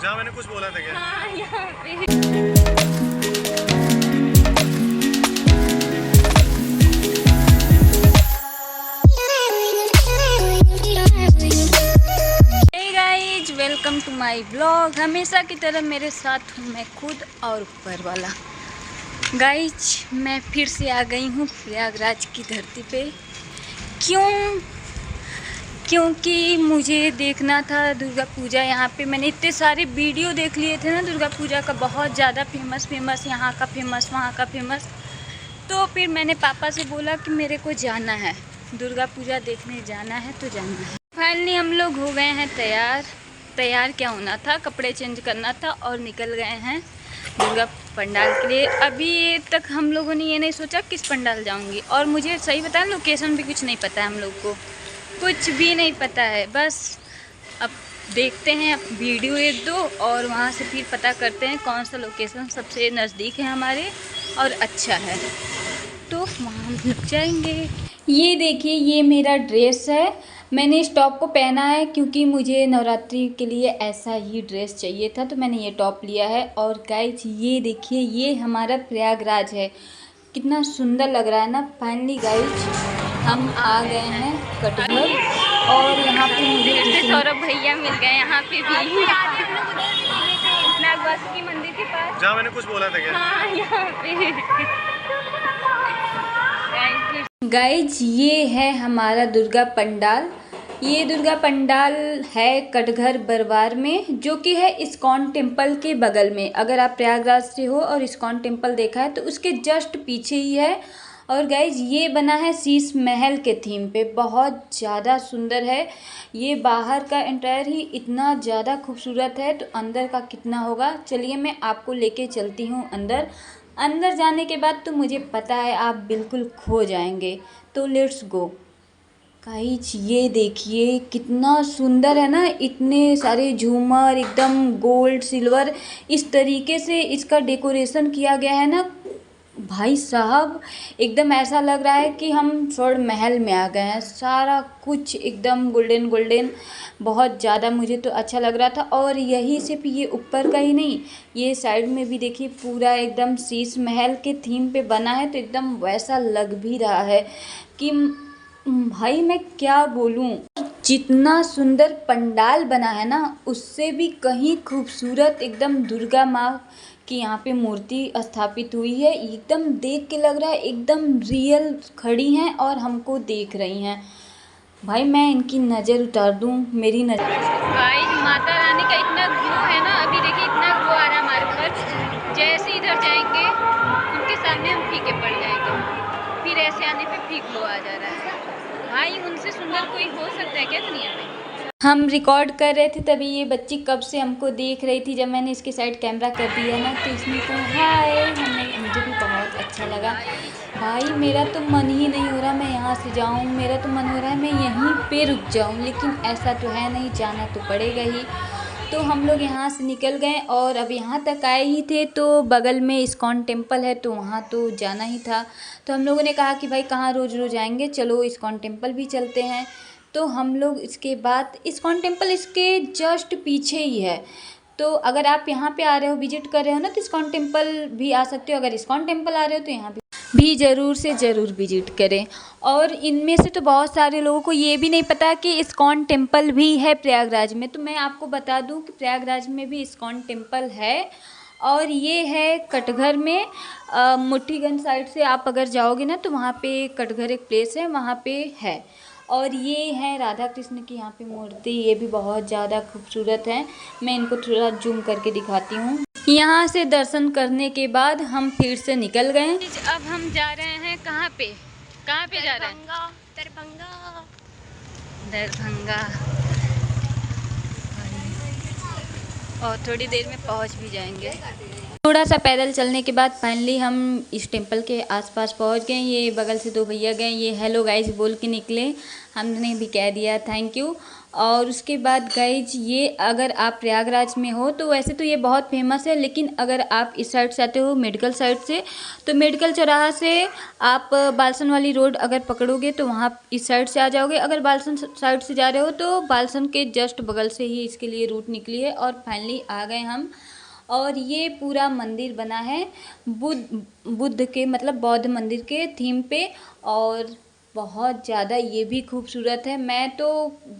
जहाँ मैंने कुछ बोला था क्या? हाँ, यहाँ पे। Hey guys, welcome to my blog. हमेशा की तरह मेरे साथ हूँ मैं खुद और ऊपर वाला। गाइज, मैं फिर से आ गई हूँ प्रयागराज की धरती पे। क्योंकि मुझे देखना था दुर्गा पूजा यहाँ पे। मैंने इतने सारे वीडियो देख लिए थे ना दुर्गा पूजा का, बहुत ज़्यादा फेमस, यहाँ का फेमस, वहाँ का फेमस। तो फिर मैंने पापा से बोला कि मेरे को जाना है, दुर्गा पूजा देखने जाना है तो जाना है। फाइनली हम लोग हो गए हैं तैयार क्या होना था, कपड़े चेंज करना था और निकल गए हैं दुर्गा पंडाल के लिए। अभी तक हम लोगों ने ये नहीं सोचा किस पंडाल जाऊंगी, और मुझे सही बताएं लोकेशन भी कुछ नहीं पता है, हम लोग को कुछ भी नहीं पता है। बस अब देखते हैं वीडियो एक दो और वहाँ से फिर पता करते हैं कौन सा लोकेशन सबसे नज़दीक है हमारे और अच्छा है, तो वहाँ हम लग जाएंगे। ये देखिए, ये मेरा ड्रेस है। मैंने इस टॉप को पहना है क्योंकि मुझे नवरात्रि के लिए ऐसा ही ड्रेस चाहिए था, तो मैंने ये टॉप लिया है। और गाइज ये देखिए, ये हमारा प्रयागराज है, कितना सुंदर लग रहा है ना। फाइनली गाइज हम आ गए हैं कटघर, और यहाँ पे मुझे सौरभ भैया मिल गए यहाँ पे भी, नागवासुकी मंदिर के पास, जहाँ मैंने कुछ बोला था क्या? हाँ, यहाँ पे। गाइज ये है हमारा दुर्गा पंडाल। ये दुर्गा पंडाल है कटघर बरवार में, जो कि है इस्कॉन टेम्पल के बगल में। अगर आप प्रयागराज से हो और इस्कॉन टेम्पल देखा है तो उसके जस्ट पीछे ही है। और गाइज ये बना है शीश महल के थीम पे, बहुत ज़्यादा सुंदर है। ये बाहर का इंटीरियर ही इतना ज़्यादा खूबसूरत है, तो अंदर का कितना होगा। चलिए मैं आपको लेके चलती हूँ अंदर। अंदर जाने के बाद तो मुझे पता है आप बिल्कुल खो जाएंगे, तो लेट्स गो। गाइज ये देखिए कितना सुंदर है ना, इतने सारे झूमर, एकदम गोल्ड सिल्वर, इस तरीके से इसका डेकोरेशन किया गया है ना भाई साहब। एकदम ऐसा लग रहा है कि हम स्वर्ण महल में आ गए हैं। सारा कुछ एकदम गोल्डन गोल्डन, बहुत ज़्यादा मुझे तो अच्छा लग रहा था। और यही सिर्फ ये ऊपर का ही नहीं, ये साइड में भी देखिए पूरा एकदम शीश महल के थीम पे बना है, तो एकदम वैसा लग भी रहा है कि भाई मैं क्या बोलूँ। जितना सुंदर पंडाल बना है ना, उससे भी कहीं खूबसूरत एकदम दुर्गा माँ की यहाँ पे मूर्ति स्थापित हुई है। एकदम देख के लग रहा है एकदम रियल खड़ी हैं और हमको देख रही हैं। भाई मैं इनकी नज़र उतार दूँ, मेरी नज़र। भाई माता रानी का इतना ग्लो है ना, अभी देखिए इतना ग्लो आ रहा है हमारे ऊपर। जैसे इधर जाएंगे उनके सामने हम फीके पड़ जाएंगे, फिर ऐसे आने पे फिर ग्लो आ जा रहा है। भाई उनसे सुंदर कोई हो सकता है क्या दुनिया में। हम रिकॉर्ड कर रहे थे तभी ये बच्ची कब से हमको देख रही थी। जब मैंने इसके साइड कैमरा कर दिया ना, तो इसने कहा हाय, मुझे भी बहुत अच्छा लगा। भाई मेरा तो मन ही नहीं हो रहा मैं यहाँ से जाऊँ, मेरा तो मन हो रहा है मैं यहीं पे रुक जाऊँ, लेकिन ऐसा तो है नहीं, जाना तो पड़ेगा ही। तो हम लोग यहाँ से निकल गए और अब यहाँ तक आए ही थे, तो बगल में इस्कॉन टेम्पल है, तो वहाँ तो जाना ही था। तो हम लोगों ने कहा कि भाई कहाँ रोज़ रोज़ आएंगे, चलो इस्कॉन टेम्पल भी चलते हैं। तो हम लोग इसके बाद, इस्कॉन टेम्पल इसके जस्ट पीछे ही है, तो अगर आप यहाँ पे आ रहे हो, विजिट कर रहे हो ना, तो इस्कॉन टेम्पल भी आ सकते हो। अगर इस्कॉन टेम्पल आ रहे हो तो यहाँ भी ज़रूर से ज़रूर विजिट करें। और इनमें से तो बहुत सारे लोगों को ये भी नहीं पता कि इस्कॉन टेम्पल भी है प्रयागराज में, तो मैं आपको बता दूं कि प्रयागराज में भी इस्कॉन टेम्पल है। और ये है कटघर में, मुट्ठीगंज साइड से आप अगर जाओगे ना, तो वहाँ पे कटघर एक प्लेस है, वहाँ पे है। और ये है राधा कृष्ण की यहाँ पे मूर्ति, ये भी बहुत ज़्यादा खूबसूरत है। मैं इनको थोड़ा जूम करके दिखाती हूँ। यहाँ से दर्शन करने के बाद हम फिर से निकल गए। अब हम जा रहे हैं कहाँ पे जा रहे हैं? दरभंगा। और थोड़ी देर में पहुँच भी जाएंगे। थोड़ा सा पैदल चलने के बाद फाइनली हम इस टेम्पल के आसपास पहुंच गए। ये बगल से दो भैया गए, ये हेलो गाइस बोल के निकले, हमने भी कह दिया थैंक यू। और उसके बाद गाइज ये अगर आप प्रयागराज में हो तो वैसे तो ये बहुत फेमस है, लेकिन अगर आप इस साइड से आते हो मेडिकल साइड से तो मेडिकल चौराहा से आप बालसन वाली रोड अगर पकड़ोगे तो वहाँ इस साइड से आ जाओगे। अगर बालसन साइड से जा रहे हो तो बालसन के जस्ट बगल से ही इसके लिए रूट निकली है। और फाइनली आ गए हम। और ये पूरा मंदिर बना है बुद्ध के मतलब बौद्ध मंदिर के थीम पे, और बहुत ज़्यादा ये भी खूबसूरत है। मैं तो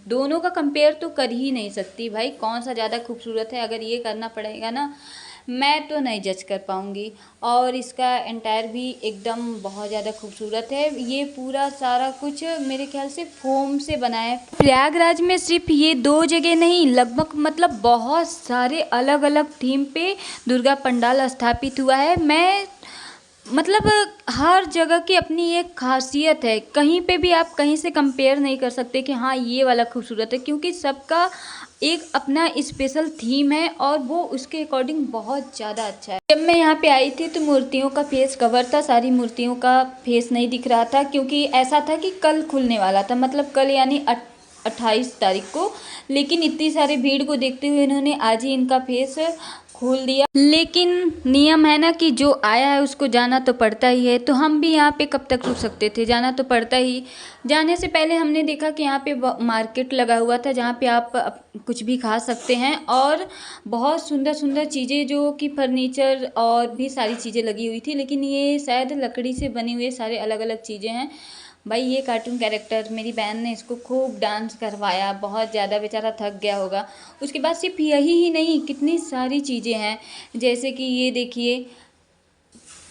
दोनों का कंपेयर तो कर ही नहीं सकती भाई, कौन सा ज़्यादा खूबसूरत है। अगर ये करना पड़ेगा ना, मैं तो नहीं जज कर पाऊँगी। और इसका एंटायर भी एकदम बहुत ज़्यादा खूबसूरत है। ये पूरा सारा कुछ मेरे ख्याल से फोम से बना है। प्रयागराज में सिर्फ ये 2 जगह नहीं, लगभग मतलब बहुत सारे अलग अलग थीम पे दुर्गा पंडाल स्थापित हुआ है। मैं मतलब हर जगह की अपनी एक खासियत है, कहीं पे भी आप कहीं से कंपेयर नहीं कर सकते कि हाँ ये वाला खूबसूरत है, क्योंकि सबका एक अपना स्पेशल थीम है और वो उसके अकॉर्डिंग बहुत ज़्यादा अच्छा है। जब मैं यहाँ पे आई थी तो मूर्तियों का फेस कवर था, सारी मूर्तियों का फेस नहीं दिख रहा था, क्योंकि ऐसा था कि कल खुलने वाला था, मतलब कल यानी 28 तारीख को। लेकिन इतनी सारी भीड़ को देखते हुए इन्होंने आज ही इनका फेस खोल दिया। लेकिन नियम है ना कि जो आया है उसको जाना तो पड़ता ही है, तो हम भी यहाँ पे कब तक रुक सकते थे, जाना तो पड़ता ही। जाने से पहले हमने देखा कि यहाँ पे मार्केट लगा हुआ था जहाँ पे आप कुछ भी खा सकते हैं, और बहुत सुंदर सुंदर चीज़ें जो कि फर्नीचर और भी सारी चीज़ें लगी हुई थी। लेकिन ये शायद लकड़ी से बने हुए सारे अलग अलग चीज़ें हैं। भाई ये कार्टून कैरेक्टर मेरी बहन ने इसको खूब डांस करवाया, बहुत ज़्यादा, बेचारा थक गया होगा। उसके बाद सिर्फ यही ही नहीं, कितनी सारी चीज़ें हैं, जैसे कि ये देखिए,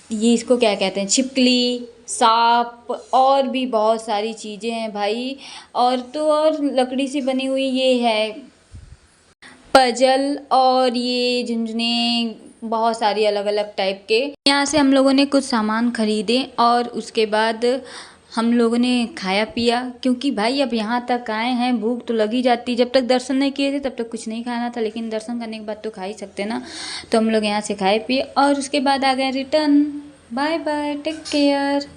ये इसको क्या कहते हैं, छिपकली, सांप, और भी बहुत सारी चीज़ें हैं भाई। और तो और लकड़ी से बनी हुई ये है पजल, और ये झुंझुने, बहुत सारी अलग अलग टाइप के। यहाँ से हम लोगों ने कुछ सामान खरीदे और उसके बाद हम लोगों ने खाया पिया, क्योंकि भाई अब यहाँ तक आए हैं, भूख तो लगी जाती। जब तक दर्शन नहीं किए थे तब तक कुछ नहीं खाना था, लेकिन दर्शन करने के बाद तो खा ही सकते ना। तो हम लोग यहाँ से खाए पिए और उसके बाद आ गए return. Bye bye, take care.